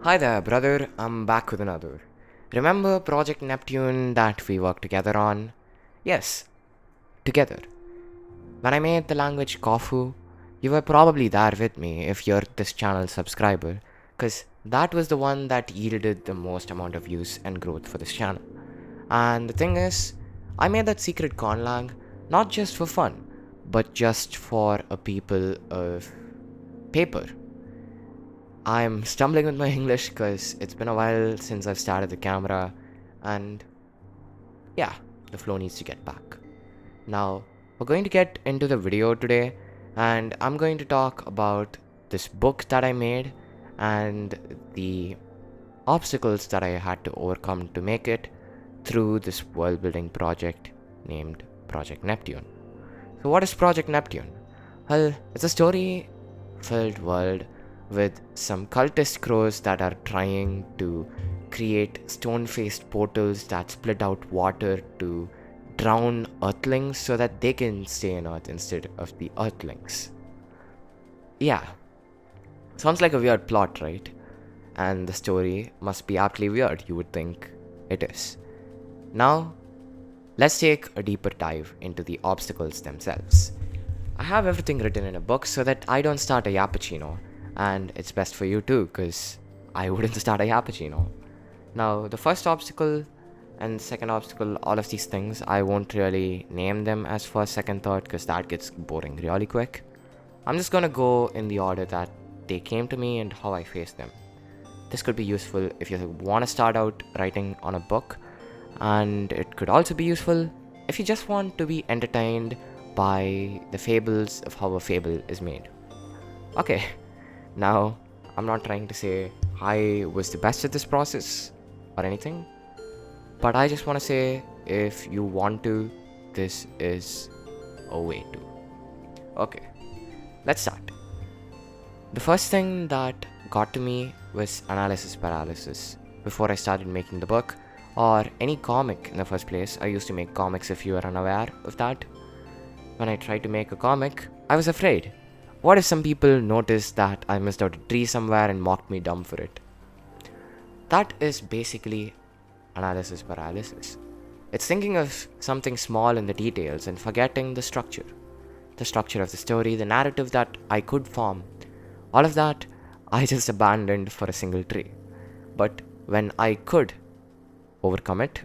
Hi there, brother. I'm back with another. Remember Project Neptune that we worked together on? Yes, together. When I made the language kawshu, you were probably there with me if you're this channel subscriber, because that was the one that yielded the most amount of views and growth for this channel. And the thing is, I made that secret conlang not just for fun, but just for a people of paper. I'm stumbling with my English because it's been a while since I've started the camera, and yeah, the flow needs to get back. Now, we're going to get into the video today, and I'm going to talk about this book that I made and the obstacles that I had to overcome to make it through this world building project named Project Neptune. So, what is Project Neptune? Well, it's a story filled world with some cultist crows that are trying to create stone faced portals that split out water to drown earthlings so that they can stay in Earth instead of the earthlings. Yeah, sounds like a weird plot, right? And the story must be aptly weird, you would think it is. Now, let's take a deeper dive into the obstacles themselves. I have everything written in a book so that I don't start a yappuccino, and it's best for you too, because I wouldn't start a yappuccino. Now, the first obstacle and second obstacle, all of these things, I won't really name them as first, second, third, because that gets boring really quick. I'm just gonna go in the order that they came to me and how I faced them. This could be useful if you want to start out writing on a book, and it could also be useful if you just want to be entertained by the fables of how a fable is made. Okay, now I'm not trying to say I was the best at this process or anything, but I just want to say if you want to, this is a way to. Okay, let's start. The first thing that got to me was analysis paralysis. Before I started making the book or any comic in the first place, I used to make comics if you are unaware of that. When I tried to make a comic, I was afraid. What if some people noticed that I missed out a tree somewhere and mocked me dumb for it? That is basically analysis paralysis. It's thinking of something small in the details and forgetting the structure. The structure of the story, the narrative that I could form. All of that I just abandoned for a single tree. But when I could overcome it,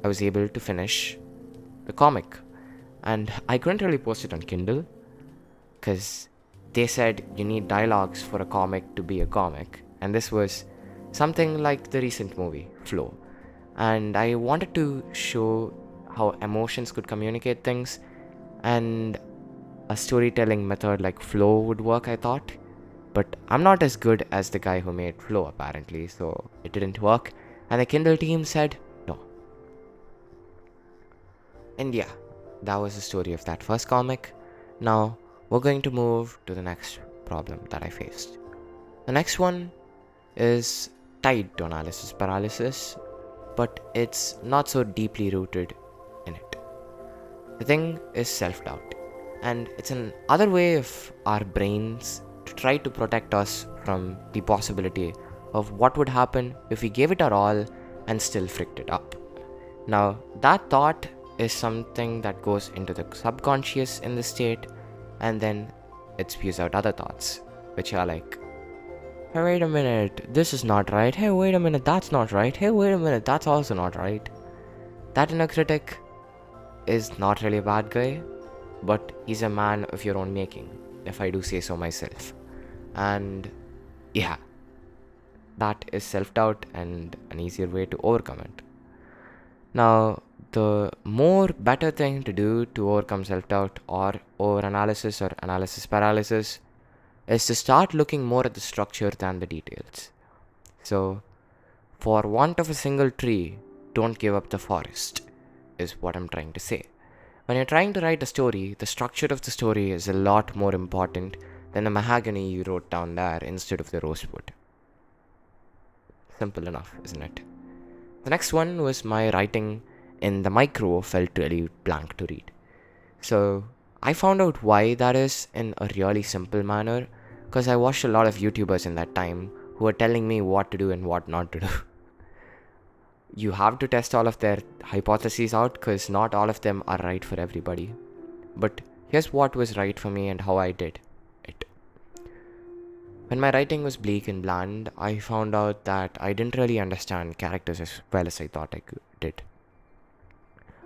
I was able to finish the comic. And I couldn't really post it on Kindle because they said you need dialogues for a comic to be a comic. And this was something like the recent movie, Flow. And I wanted to show how emotions could communicate things, and a storytelling method like Flow would work, I thought. But I'm not as good as the guy who made Flow, apparently, so it didn't work. And the Kindle team said no. And yeah, that was the story of that first comic. Now, we're going to move to the next problem that I faced. The next one is tied to analysis paralysis, but it's not so deeply rooted in it. The thing is self-doubt, and it's an other way of our brains to try to protect us from the possibility of what would happen if we gave it our all and still fricked it up. Now, that thought is something that goes into the subconscious in this state, and then it spews out other thoughts, which are like, hey, wait a minute, this is not right. Hey, wait a minute, that's not right. Hey, wait a minute, that's also not right. That inner critic is not really a bad guy, but he's a man of your own making, if I do say so myself. And yeah, that is self-doubt and an easier way to overcome it. Now, the more better thing to do to overcome self-doubt or over-analysis or analysis paralysis is to start looking more at the structure than the details. So, for want of a single tree, don't give up the forest, is what I'm trying to say. When you're trying to write a story, the structure of the story is a lot more important than the mahogany you wrote down there instead of the rosewood. Simple enough, isn't it? The next one was my writing in the micro felt really blank to read. So I found out why that is in a really simple manner, because I watched a lot of YouTubers in that time who are telling me what to do and what not to do. You have to test all of their hypotheses out because not all of them are right for everybody. But here's what was right for me and how I did it. When my writing was bleak and bland, I found out that I didn't really understand characters as well as I thought I did.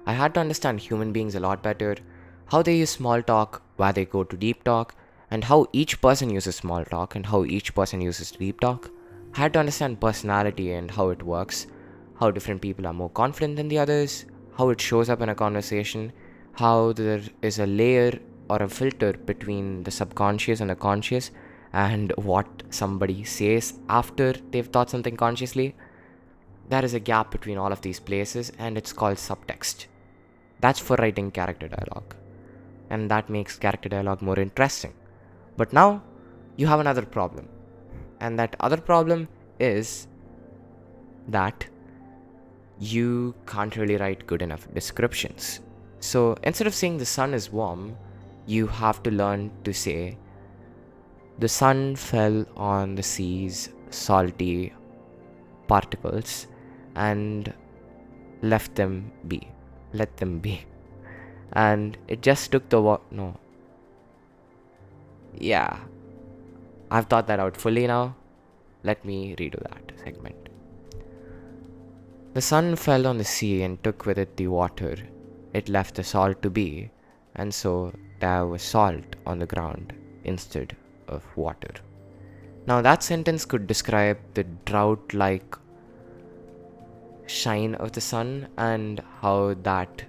I had to understand human beings a lot better, how they use small talk, where they go to deep talk, and how each person uses small talk and how each person uses deep talk. I had to understand personality and how it works, how different people are more confident than the others, how it shows up in a conversation, how there is a layer or a filter between the subconscious and the conscious, and what somebody says after they've thought something consciously. There is a gap between all of these places, and it's called subtext. That's for writing character dialogue, and that makes character dialogue more interesting. But now, you have another problem, and that other problem is that you can't really write good enough descriptions. So instead of saying the sun is warm, you have to learn to say the sun fell on the sea's salty particles and let them be. And it just took the no. Yeah. I've thought that out fully now. Let me redo that segment. The sun fell on the sea and took with it the water. It left the salt to be, and so there was salt on the ground instead of water. Now that sentence could describe the drought-like shine of the sun and how that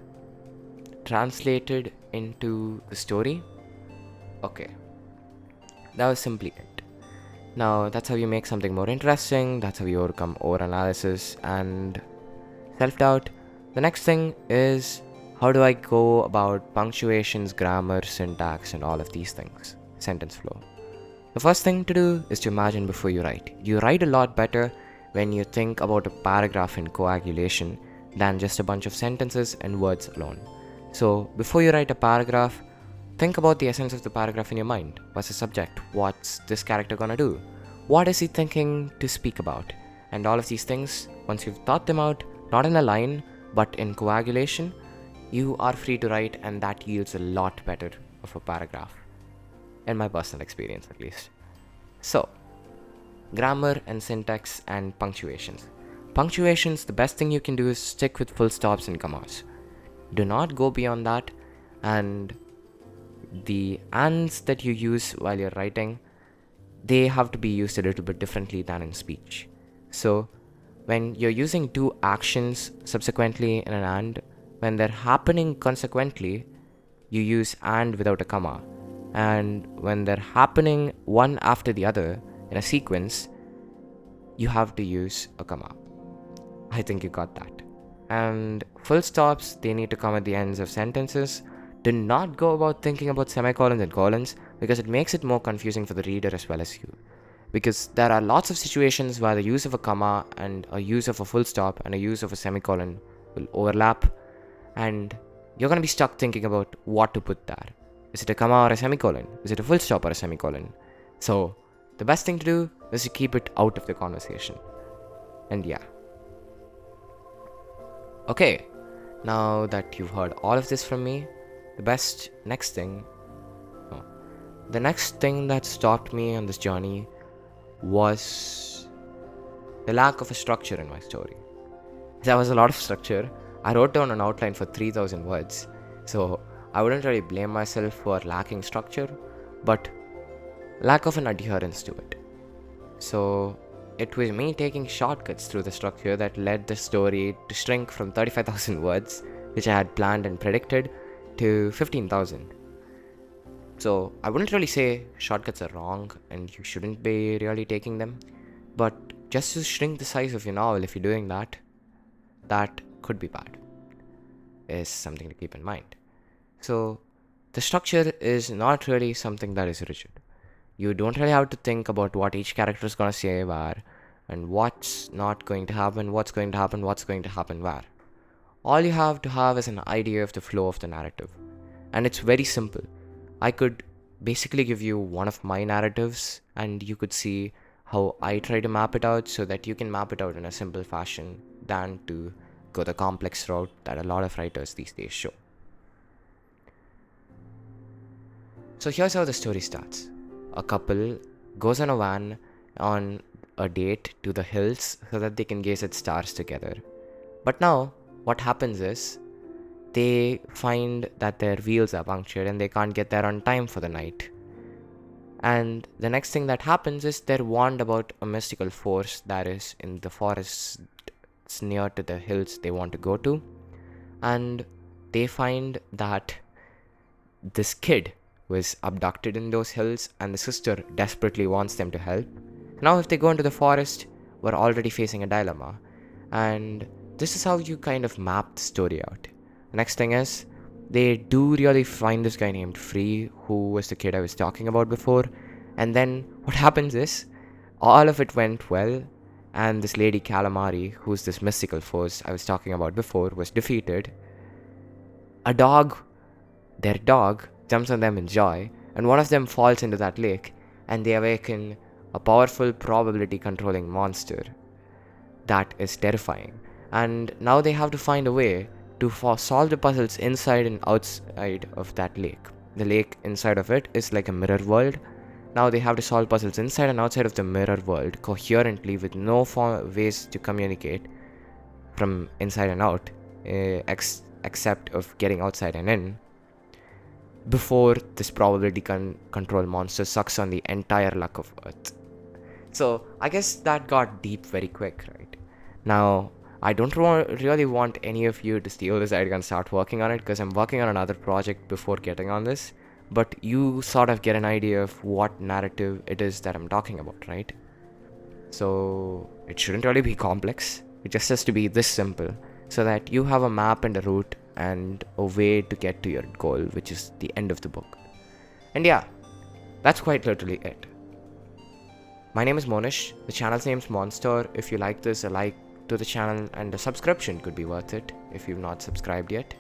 translated into the story. Okay, that was simply it. Now that's how you make something more interesting, that's how you overcome overanalysis and self-doubt. The next thing is, how do I go about punctuations, grammar, syntax, and all of these things? Sentence flow. The first thing to do is to imagine before you write. You write a lot better when you think about a paragraph in coagulation than just a bunch of sentences and words alone. So before you write a paragraph, think about the essence of the paragraph in your mind. What's the subject? What's this character gonna do? What is he thinking to speak about? And all of these things, once you've thought them out, not in a line, but in coagulation, you are free to write, and that yields a lot better of a paragraph. In my personal experience, at least. So, grammar and syntax and punctuations. Punctuations, the best thing you can do is stick with full stops and commas. Do not go beyond that, and the ands that you use while you're writing, they have to be used a little bit differently than in speech. So, when you're using two actions subsequently in an and, when they're happening consequently, you use and without a comma. And when they're happening one after the other in a sequence, you have to use a comma. I think you got that. And full stops, they need to come at the ends of sentences. Do not go about thinking about semicolons and colons, because it makes it more confusing for the reader as well as you. Because there are lots of situations where the use of a comma and a use of a full stop and a use of a semicolon will overlap, and you're going to be stuck thinking about what to put there. Is it a comma or a semicolon? Is it a full stop or a semicolon? So, the best thing to do is to keep it out of the conversation. And yeah. Okay, now that you've heard all of this from me, the next thing that stopped me on this journey was the lack of a structure in my story. There was a lot of structure. I wrote down an outline for 3,000 words, so I wouldn't really blame myself for lacking structure, but lack of an adherence to it. So it was me taking shortcuts through the structure that led the story to shrink from 35,000 words, which I had planned and predicted, to 15,000. So I wouldn't really say shortcuts are wrong and you shouldn't be really taking them, but just to shrink the size of your novel, if you're doing that, that could be bad, is something to keep in mind. So the structure is not really something that is rigid. You don't really have to think about what each character is going to say where, and what's not going to happen, what's going to happen where. All you have to have is an idea of the flow of the narrative. And it's very simple. I could basically give you one of my narratives and you could see how I try to map it out so that you can map it out in a simple fashion than to go the complex route that a lot of writers these days show. So here's how the story starts. A couple goes on a van on a date to the hills so that they can gaze at stars together. But now, what happens is, they find that their wheels are punctured and they can't get there on time for the night. And the next thing that happens is they're warned about a mystical force that is in the forests near to the hills they want to go to. And they find that this kid was abducted in those hills and the sister desperately wants them to help. Now if they go into the forest, we're already facing a dilemma. And this is how you kind of map the story out. The next thing is, they do really find this guy named Free, who was the kid I was talking about before. And then what happens is, all of it went well, and this lady Calamari, who's this mystical force I was talking about before, was defeated. Their dog, jumps on them in joy, and one of them falls into that lake, and they awaken a powerful probability controlling monster that is terrifying. And now they have to find a way to solve the puzzles inside and outside of that lake. The lake inside of it is like a mirror world. Now they have to solve puzzles inside and outside of the mirror world coherently with no ways to communicate from inside and out, except of getting outside and in, before this probability control monster sucks on the entire luck of Earth. So I guess that got deep very quick, right? Now, I don't really want any of you to steal this idea and start working on it, because I'm working on another project before getting on this. But you sort of get an idea of what narrative it is that I'm talking about, right? So it shouldn't really be complex. It just has to be this simple, so that you have a map and a route and a way to get to your goal, which is the end of the book. And yeah, that's quite literally it. My name is Monish. The channel's name's Monster. If you like this, a like to the channel and a subscription could be worth it if you've not subscribed yet.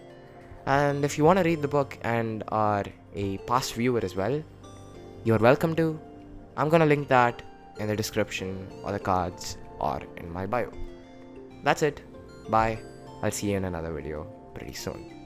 And if you want to read the book and are a past viewer as well, you're welcome to. I'm gonna link that in the description or the cards or in my bio. That's it. Bye. I'll see you in another video pretty soon.